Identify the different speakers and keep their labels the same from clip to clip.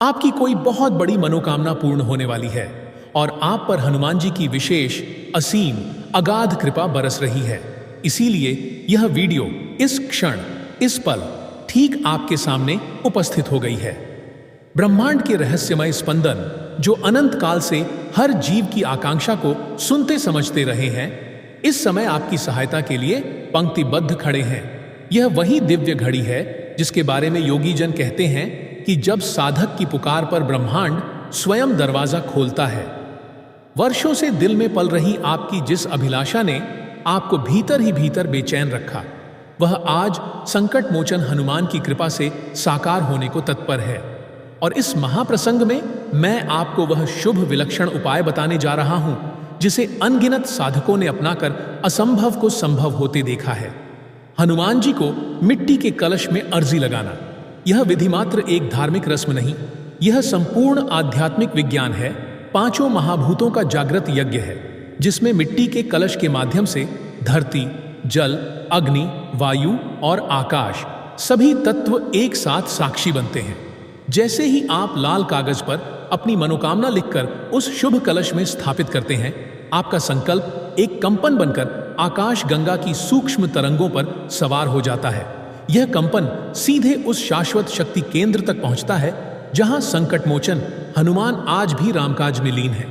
Speaker 1: आपकी कोई बहुत बड़ी मनोकामना पूर्ण होने वाली है और आप पर हनुमान जी की विशेष, असीम, अगाध कृपा बरस रही है। इसीलिए यह वीडियो इस क्षण, इस पल ठीक आपके सामने उपस्थित हो गई है। ब्रह्मांड के रहस्यमय स्पंदन जो अनंत काल से हर जीव की आकांक्षा को सुनते समझते रहे हैं, इस समय आपकी सहायता के लिए पंक्तिबद्ध खड़े हैं। यह वही दिव्य घड़ी है जिसके बारे में योगी जन कहते हैं कि जब साधक की पुकार पर ब्रह्मांड स्वयं दरवाजा खोलता है। वर्षों से दिल में पल रही आपकी जिस अभिलाषा ने आपको भीतर ही भीतर बेचैन रखा, वह आज संकट मोचन हनुमान की कृपा से साकार होने को तत्पर है। और इस महाप्रसंग में मैं आपको वह शुभ विलक्षण उपाय बताने जा रहा हूं जिसे अनगिनत साधकों ने अपनाकर असंभव को संभव होते देखा है। हनुमान जी को मिट्टी के कलश में अर्जी लगाना, यह विधि मात्र एक धार्मिक रस्म नहीं, यह संपूर्ण आध्यात्मिक विज्ञान है। पांचों महाभूतों का जागृत यज्ञ है जिसमें मिट्टी के कलश के माध्यम से धरती, जल, अग्नि, वायु और आकाश सभी तत्व एक साथ साक्षी बनते हैं। जैसे ही आप लाल कागज पर अपनी मनोकामना लिखकर उस शुभ कलश में स्थापित करते हैं, आपका संकल्प एक कंपन बनकर आकाश गंगा की सूक्ष्म तरंगों पर सवार हो जाता है। यह कंपन सीधे उस शाश्वत शक्ति केंद्र तक पहुंचता है जहां संकट मोचन हनुमान आज भी रामकाज में लीन है।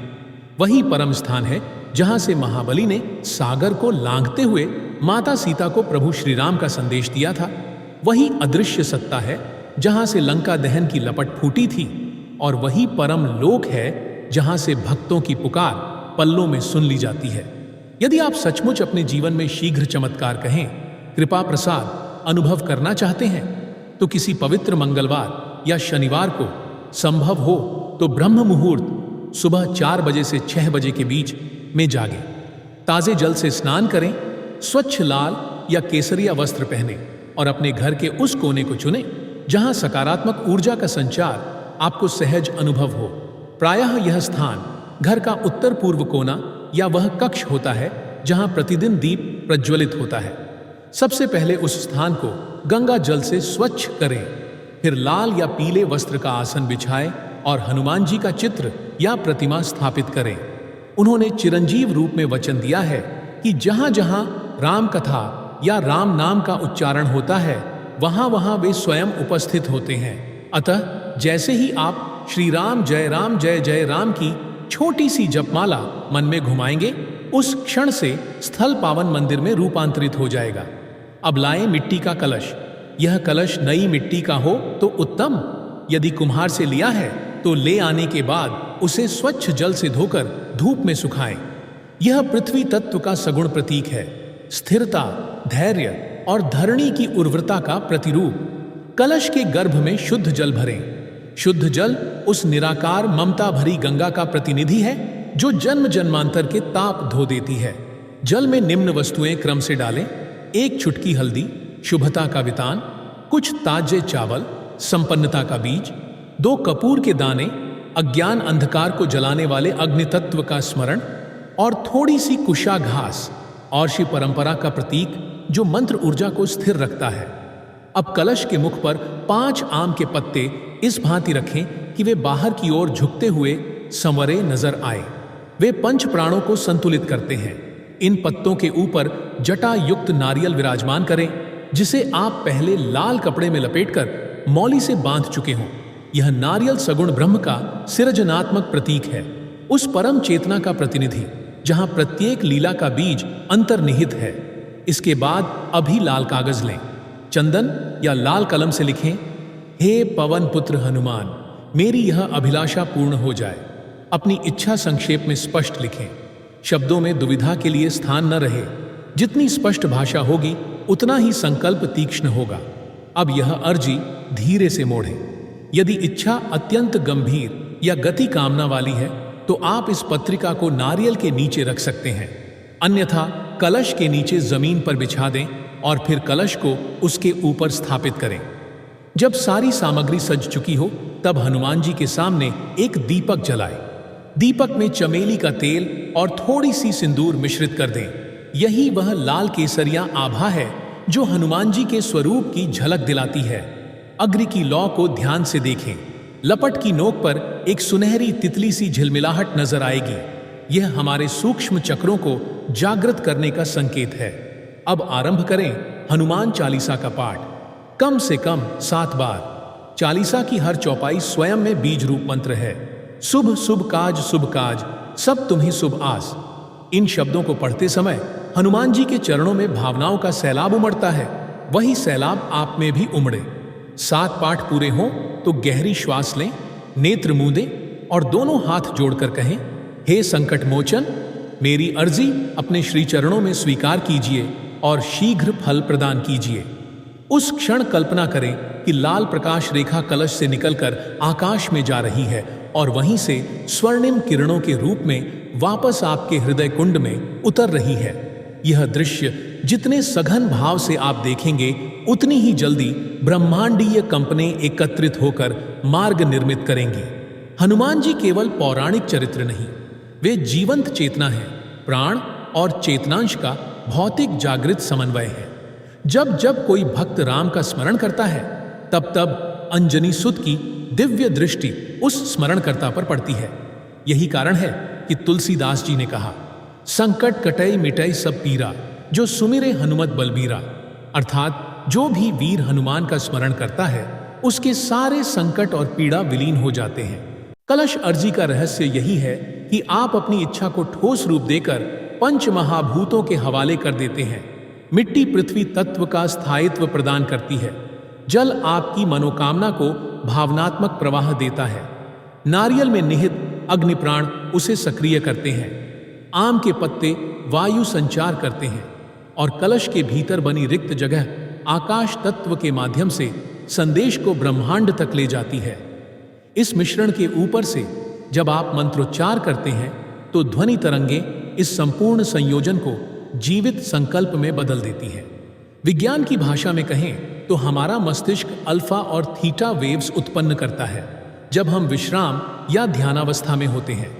Speaker 1: वही परम स्थान है जहां से महाबली ने सागर को लांघते हुए माता सीता को प्रभु श्री राम का संदेश दिया था। वही अदृश्य सत्ता है जहां से लंका दहन की लपट फूटी थी, और वही परम लोक है जहां से भक्तों की पुकार पल्लों में सुन ली जाती है। यदि आप सचमुच अपने जीवन में शीघ्र चमत्कार कहें, कृपा प्रसाद अनुभव करना चाहते हैं, तो किसी पवित्र मंगलवार या शनिवार को, संभव हो तो ब्रह्म मुहूर्त सुबह 4 बजे से 6 बजे के बीच में जागें। ताजे जल से स्नान करें, स्वच्छ लाल या केसरिया वस्त्र पहने और अपने घर के उस कोने को चुनें जहां सकारात्मक ऊर्जा का संचार आपको सहज अनुभव हो। प्रायः यह स्थान घर का उत्तर पूर्व कोना या वह कक्ष होता है जहां प्रतिदिन दीप प्रज्वलित होता है। सबसे पहले उस स्थान को गंगा जल से स्वच्छ करें, फिर लाल या पीले वस्त्र का आसन बिछाएं और हनुमान जी का चित्र या प्रतिमा स्थापित करें। उन्होंने चिरंजीव रूप में वचन दिया है कि जहां जहां राम कथा या राम नाम का उच्चारण होता है, वहां वहां वे स्वयं उपस्थित होते हैं। अतः जैसे ही आप श्री राम जय जय राम की छोटी सी जपमाला मन में घुमाएंगे, उस क्षण से स्थल पावन मंदिर में रूपांतरित हो जाएगा। अब लाएं मिट्टी का कलश। यह कलश नई मिट्टी का हो तो उत्तम, यदि कुम्हार से लिया है तो ले आने के बाद उसे स्वच्छ जल से धोकर धूप में सुखाएं। यह पृथ्वी तत्व का सगुण प्रतीक है, स्थिरता, धैर्य और धरणी की उर्वरता का प्रतिरूप। कलश के गर्भ में शुद्ध जल भरें। शुद्ध जल उस निराकार ममता भरी गंगा का प्रतिनिधि है जो जन्म जन्मांतर के ताप धो देती है। जल में निम्न वस्तुएं क्रम से डालें: 1 चुटकी हल्दी, शुभता का वितान, कुछ ताजे चावल, संपन्नता का बीज, 2 कपूर के दाने, अज्ञान अंधकार को जलाने वाले अग्नि तत्व का स्मरण, और थोड़ी सी कुशा घास, और्षि परंपरा का प्रतीक जो मंत्र ऊर्जा को स्थिर रखता है। अब कलश के मुख पर 5 आम के पत्ते इस भांति रखें कि वे बाहर की ओर झुकते हुए संवरे नजर आए। वे पंच प्राणों को संतुलित करते हैं। इन पत्तों के ऊपर जटा युक्त नारियल विराजमान करें, जिसे आप पहले लाल कपड़े में लपेटकर मौली से बांध चुके हों। यह नारियल सगुण ब्रह्म का सृजनात्मक प्रतीक है, उस परम चेतना का प्रतिनिधि जहां प्रत्येक लीला का बीज अंतर्निहित है। इसके बाद अभी लाल कागज लें, चंदन या लाल कलम से लिखें: हे पवन पुत्र हनुमान, मेरी यह अभिलाषा पूर्ण हो जाए। अपनी इच्छा संक्षेप में स्पष्ट लिखें, शब्दों में दुविधा के लिए स्थान न रहे। जितनी स्पष्ट भाषा होगी उतना ही संकल्प तीक्ष्ण होगा। अब यह अर्जी धीरे से मोड़ें। यदि इच्छा अत्यंत गंभीर या गति कामना वाली है तो आप इस पत्रिका को नारियल के नीचे रख सकते हैं, अन्यथा कलश के नीचे जमीन पर बिछा दें और फिर कलश को उसके ऊपर स्थापित करें। जब सारी सामग्री सज चुकी हो तब हनुमान जी के सामने एक दीपक जलाएं। दीपक में चमेली का तेल और थोड़ी सी सिंदूर मिश्रित कर दें। यही वह लाल केसरिया आभा है जो हनुमान जी के स्वरूप की झलक दिलाती है। अग्नि की लौ को ध्यान से देखें। लपट की नोक पर एक सुनहरी तितली सी झिलमिलाहट नजर आएगी। यह हमारे सूक्ष्म चक्रों को जागृत करने का संकेत है। अब आरंभ करें हनुमान चालीसा का पाठ, कम से कम 7 बार। चालीसा की हर चौपाई स्वयं में बीज रूप मंत्र है। शुभ शुभ काज सब तुम्हें शुभ आस। इन शब्दों को पढ़ते समय हनुमान जी के चरणों में भावनाओं का सैलाब उमड़ता है। वही सैलाब आप में भी उमड़े। 7 पाठ पूरे हों तो गहरी श्वास लें, नेत्र मूंदें और दोनों हाथ जोड़कर कहें, हे संकट मोचन, मेरी अर्जी अपने श्री चरणों में स्वीकार कीजिए और शीघ्र फल प्रदान कीजिए। उस क्षण कल्पना करें कि लाल प्रकाश रेखा कलश से निकलकर आकाश में जा रही है और वहीं से स्वर्णिम किरणों के रूप में वापस आपके हृदय कुंड में उतर रही है। यह दृश्य जितने सघन भाव से आप देखेंगे, उतनी ही जल्दी ब्रह्मांडीय कंपनें एकत्रित होकर मार्ग निर्मित करेंगी। हनुमान जी केवल पौराणिक चरित्र नहीं, वे जीवंत चेतना है, प्राण और चेतनांश का भौतिक जागृत समन्वय है। जब जब कोई भक्त राम का स्मरण करता है, तब तब अंजनी सुत की दिव्य दृष्टि उस स्मरणकर्ता पर पड़ती है। यही कारण है कि तुलसीदास जी ने कहा, संकट कटई मिटई सब पीरा, जो सुमिरे हनुमत बलबीरा। अर्थात जो भी वीर हनुमान का स्मरण करता है, उसके सारे संकट और पीड़ा विलीन हो जाते हैं। कलश अर्जी का रहस्य यही है कि आप अपनी इच्छा को ठोस रूप देकर पंच महाभूतों के हवाले कर देते हैं। मिट्टी पृथ्वी तत्व का स्थायित्व प्रदान करती है। जल आपकी मनोकामना को भावनात्मक प्रवाह देता है। नारियल में निहित अग्निप्राण उसे सक्रिय करते हैं। आम के पत्ते वायु संचार करते हैं और कलश के भीतर बनी रिक्त जगह आकाश तत्व के माध्यम से संदेश को ब्रह्मांड तक ले जाती है। इस मिश्रण के ऊपर से जब आप मंत्रोच्चार करते हैं तो ध्वनि तरंगे इस संपूर्ण संयोजन को जीवित संकल्प में बदल देती है। विज्ञान की भाषा में कहें तो हमारा मस्तिष्क अल्फा और थीटा वेव्स उत्पन्न करता है जब हम विश्राम या ध्यानावस्था में होते हैं।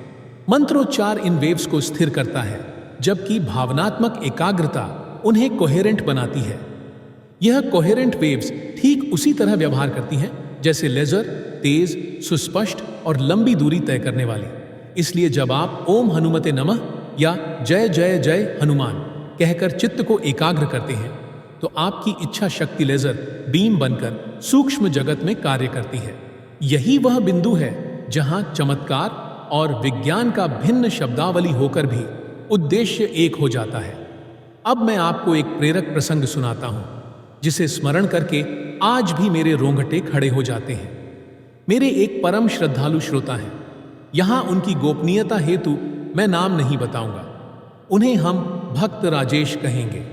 Speaker 1: मंत्रोच्चार इन वेव्स को स्थिर करता है, जबकि भावनात्मक एकाग्रता उन्हें कोहेरेंट बनाती है। यह कोहेरेंट वेव्स ठीक उसी तरह व्यवहार करती हैं जैसे लेजर, तेज, सुस्पष्ट और लंबी दूरी तय करने वाली। इसलिए जब आप ओम हनुमते नमः या जय जय जय हनुमान कहकर चित्त को एकाग्र करते हैं, तो आपकी इच्छा शक्ति लेजर बीम बनकर सूक्ष्म जगत में कार्य करती है। यही वह बिंदु है जहां चमत्कार और विज्ञान का भिन्न शब्दावली होकर भी उद्देश्य एक हो जाता है। अब मैं आपको एक प्रेरक प्रसंग सुनाता हूं, जिसे स्मरण करके आज भी मेरे रोंगटे खड़े हो जाते हैं। मेरे एक परम श्रद्धालु श्रोता हैं। यहां उनकी गोपनीयता हेतु मैं नाम नहीं बताऊंगा। उन्हें हम भक्त राजेश कहेंगे।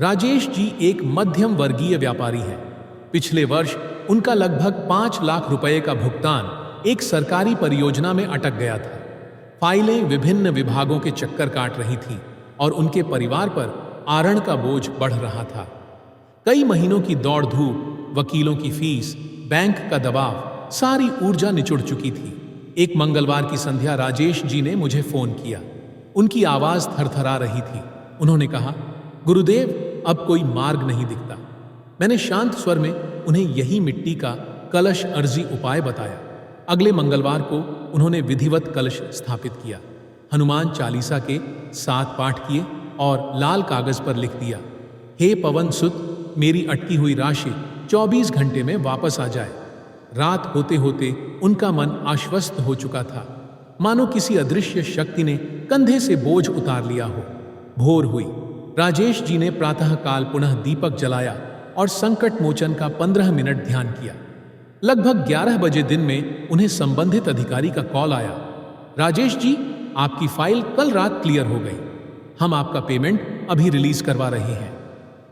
Speaker 1: राजेश जी एक मध्यम वर्गीय व्यापारी हैं। पिछले वर्ष उनका लगभग 5 लाख रुपए का भुगतान एक सरकारी परियोजना में अटक गया था। फाइलें विभिन्न विभागों के चक्कर काट रही थीं और उनके परिवार पर आरण का बोझ बढ़ रहा था। कई महीनों की दौड़ धूप, वकीलों की फीस, बैंक का दबाव, सारी ऊर्जा निचुड़ चुकी थी। एक मंगलवार की संध्या राजेश जी ने मुझे फोन किया। उनकी आवाज थरथरा रही थी। उन्होंने कहा, गुरुदेव, अब कोई मार्ग नहीं दिखता। मैंने शांत स्वर में उन्हें यही मिट्टी का कलश अर्जी उपाय बताया। अगले मंगलवार को उन्होंने विधिवत कलश स्थापित किया, हनुमान चालीसा के 7 पाठ किए और लाल कागज पर लिख दिया, हे पवन सुत, मेरी अटकी हुई राशि 24 घंटे में वापस आ जाए। रात होते होते उनका मन आश्वस्त हो चुका था, मानो किसी अदृश्य शक्ति ने कंधे से बोझ उतार लिया हो। भोर हुई। राजेश जी ने प्रातःकाल पुनः दीपक जलाया और संकट मोचन का 15 मिनट ध्यान किया। लगभग 11 बजे दिन में उन्हें संबंधित अधिकारी का कॉल आया, राजेश जी, आपकी फाइल कल रात क्लियर हो गई। हम आपका पेमेंट अभी रिलीज करवा रहे हैं।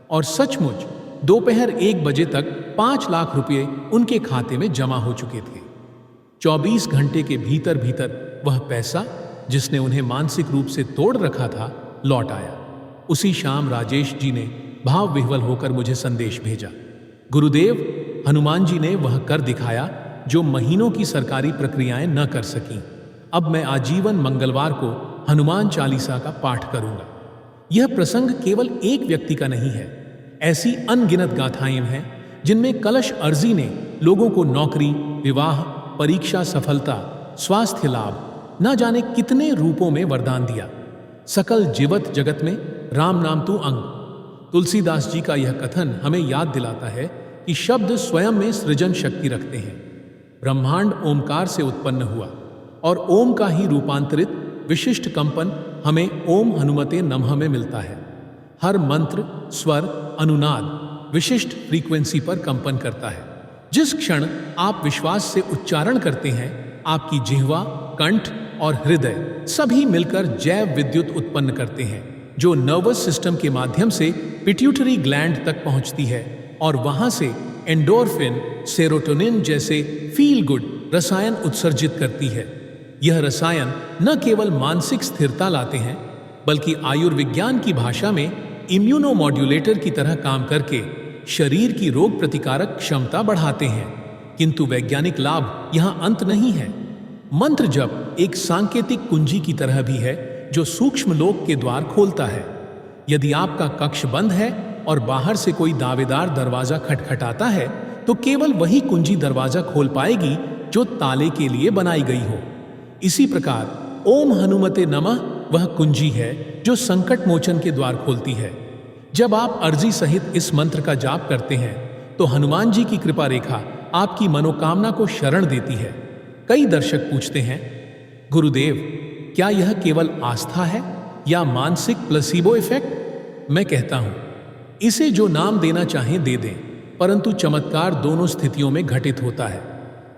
Speaker 1: और सचमुच दोपहर 1 बजे तक 5 लाख रुपए उनके खाते में जमा हो चुके थे। 24 घंटे के भीतर भीतर वह पैसा जिसने उन्हें मानसिक रूप से तोड़ रखा था, लौट आया। उसी शाम राजेश जी ने भाव विह्वल होकर मुझे संदेश भेजा, गुरुदेव, हनुमान जी ने वह कर दिखाया जो महीनों की सरकारी प्रक्रियाएं न कर सकीं। अब मैं आजीवन मंगलवार को हनुमान चालीसा का पाठ करूंगा। यह प्रसंग केवल एक व्यक्ति का नहीं है। ऐसी अनगिनत गाथाएं हैं जिनमें कलश अर्जी ने लोगों को नौकरी, विवाह, परीक्षा सफलता, स्वास्थ्य लाभ, न जाने कितने रूपों में वरदान दिया। सकल जीवत जगत में राम नाम तू अंग। तुलसीदास जी का यह कथन हमें याद दिलाता है कि शब्द स्वयं में सृजन शक्ति रखते हैं। ब्रह्मांड ओमकार से उत्पन्न हुआ और ओम का ही रूपांतरित विशिष्ट कंपन हमें ओम हनुमते नमः में मिलता है। हर मंत्र, स्वर, अनुनाद विशिष्ट फ्रीक्वेंसी पर कंपन करता है। जिस क्षण आप विश्वास से उच्चारण करते हैं, आपकी जिह्वा, कंठ और हृदय सभी मिलकर जैव विद्युत उत्पन्न करते हैं, जो नर्वस सिस्टम के माध्यम से पिट्यूटरी ग्लैंड तक पहुंचती है और वहां से एंडोर्फिन, सेरोटोनिन जैसे फील गुड रसायन उत्सर्जित करती है। यह रसायन न केवल मानसिक स्थिरता लाते हैं, बल्कि आयुर्विज्ञान की भाषा में इम्यूनोमॉड्यूलेटर की तरह काम करके शरीर की रोग प्रतिकारक क्षमता बढ़ाते हैं। किंतु वैज्ञानिक लाभ यहाँ अंत नहीं है। मंत्र जप एक सांकेतिक कुंजी की तरह भी है, जो सूक्ष्म लोक के द्वार खोलता है। यदि आपका कक्ष बंद है और बाहर से कोई दावेदार दरवाजा खटखटाता है, तो केवल वही कुंजी दरवाजा खोल पाएगी जो ताले के लिए बनाई गई हो। इसी प्रकार ओम हनुमते नमः वह कुंजी है जो संकट मोचन के द्वार खोलती है। जब आप अर्जी सहित इस मंत्र का जाप करते हैं, तो हनुमान जी की कृपा रेखा आपकी मनोकामना को शरण देती है। कई दर्शक पूछते हैं, गुरुदेव, क्या यह केवल आस्था है या मानसिक प्लेसिबो इफेक्ट? मैं कहता हूं, इसे जो नाम देना चाहें दे दें, परंतु चमत्कार दोनों स्थितियों में घटित होता है।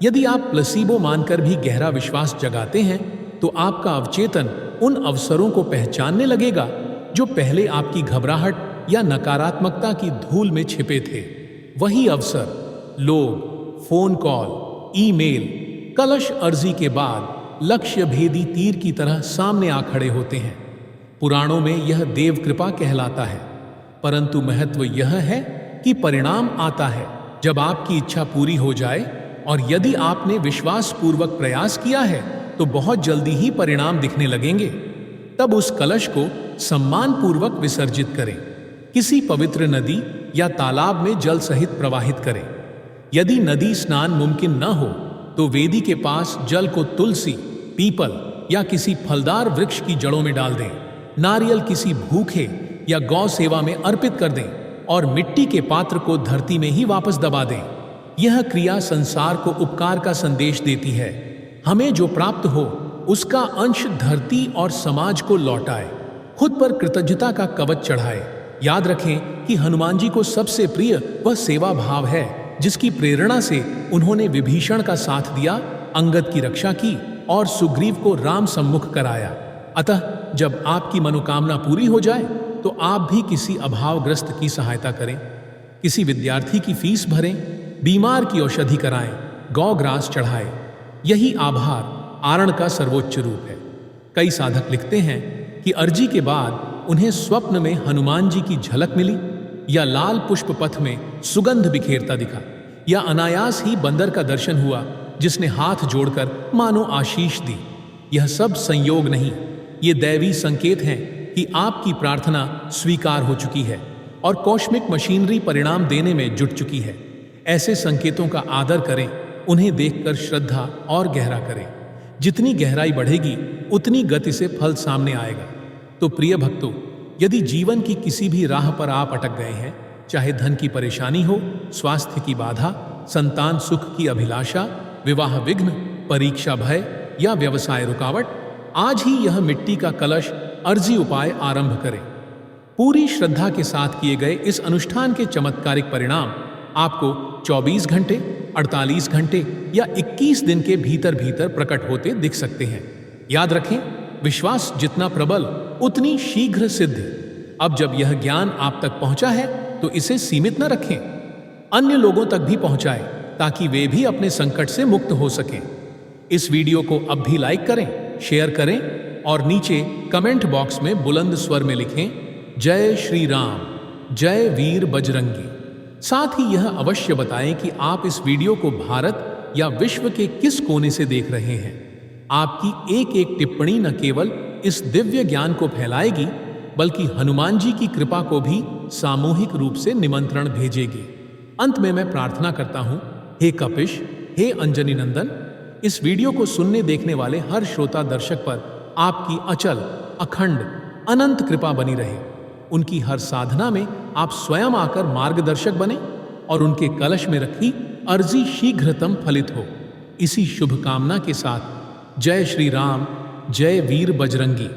Speaker 1: यदि आप प्लेसिबो मानकर भी गहरा विश्वास जगाते हैं, तो आपका अवचेतन उन अवसरों को पहचानने लगेगा जो पहले आपकी घबराहट या नकारात्मकता की धूल में छिपे थे। वही अवसर, लोग, फोन कॉल, ईमेल, कलश अर्जी के बाद लक्ष्य भेदी तीर की तरह सामने आ खड़े होते हैं। पुराणों में यह देव कृपा कहलाता है, परंतु महत्व यह है कि परिणाम आता है जब आपकी इच्छा पूरी हो जाए, और यदि आपने विश्वास पूर्वक प्रयास किया है तो बहुत जल्दी ही परिणाम दिखने लगेंगे। तब उस कलश को सम्मान पूर्वक विसर्जित करें। किसी पवित्र नदी या तालाब में जल सहित प्रवाहित करें। यदि नदी स्नान मुमकिन न हो, तो वेदी के पास जल को तुलसी, पीपल या किसी फलदार वृक्ष की जड़ों में डाल दें। नारियल किसी भूखे या गौ सेवा में अर्पित कर दें और मिट्टी के पात्र को धरती में ही वापस दबा दें। यह क्रिया संसार को उपकार का संदेश देती है। हमें जो प्राप्त हो उसका अंश धरती और समाज को लौटाए, खुद पर कृतज्ञता का कवच चढ़ाए। याद रखें कि हनुमान जी को सबसे प्रिय वह सेवा भाव है जिसकी प्रेरणा से उन्होंने विभीषण का साथ दिया, अंगद की रक्षा की और सुग्रीव को राम सम्मुख कराया। अतः जब आपकी मनोकामना पूरी हो जाए, तो आप भी किसी अभावग्रस्त की सहायता करें, किसी विद्यार्थी की फीस भरें, बीमार की औषधि कराएं, गौग्रास चढ़ाएं। यही आभार आरण का सर्वोच्च रूप है। कई साधक लिखते हैं कि अर्जी के बाद उन्हें स्वप्न में हनुमान जी की झलक मिली, या लाल पुष्प पथ में सुगंध बिखेरता दिखा, या अनायास ही बंदर का दर्शन हुआ जिसने हाथ जोड़कर मानो आशीष दी। यह सब संयोग नहीं, ये दैवी संकेत हैं कि आपकी प्रार्थना स्वीकार हो चुकी है और कॉस्मिक मशीनरी परिणाम देने में जुट चुकी है। ऐसे संकेतों का आदर करें, उन्हें देखकर श्रद्धा और गहरा करें। जितनी गहराई बढ़ेगी, उतनी गति से फल सामने आएगा। तो प्रिय भक्तों, यदि जीवन की किसी भी राह पर आप अटक गए हैं, चाहे धन की परेशानी हो, स्वास्थ्य की बाधा, संतान सुख की अभिलाषा, विवाह विघ्न, परीक्षा भय या व्यवसाय रुकावट, आज ही यह मिट्टी का कलश अर्जी उपाय आरंभ करें। पूरी श्रद्धा के साथ किए गए इस अनुष्ठान के चमत्कारिक परिणाम आपको 24 घंटे, 48 घंटे या 21 दिन के भीतर भीतर प्रकट होते दिख सकते हैं। याद रखें, विश्वास जितना प्रबल उतनी शीघ्र सिद्ध। अब जब यह ज्ञान आप तक पहुंचा है, तो इसे सीमित न रखें, अन्य लोगों तक भी पहुंचाएं, ताकि वे भी अपने संकट से मुक्त हो सकें। इस वीडियो को अब भी लाइक करें, शेयर करें और नीचे कमेंट बॉक्स में बुलंद स्वर में लिखें, जय श्री राम, जय वीर बजरंगी। साथ ही यह अवश्य बताएं कि आप इस वीडियो को भारत या विश्व के किस कोने से देख रहे हैं। आपकी एक एक टिप्पणी न केवल इस दिव्य ज्ञान को फैलाएगी, बल्कि हनुमान जी की कृपा को भी सामूहिक रूप से निमंत्रण भेजेगी। अंत में मैं प्रार्थना करता हूं, हे कपिश, हे अंजनी नंदन, इस वीडियो को सुनने देखने वाले हर श्रोता दर्शक पर आपकी अचल, अखंड, अनंत कृपा बनी रहे। उनकी हर साधना में आप स्वयं आकर मार्गदर्शक बने और उनके कलश में रखी अर्जी शीघ्रतम फलित हो। इसी शुभ कामना के साथ जय श्री राम, जय वीर बजरंगी।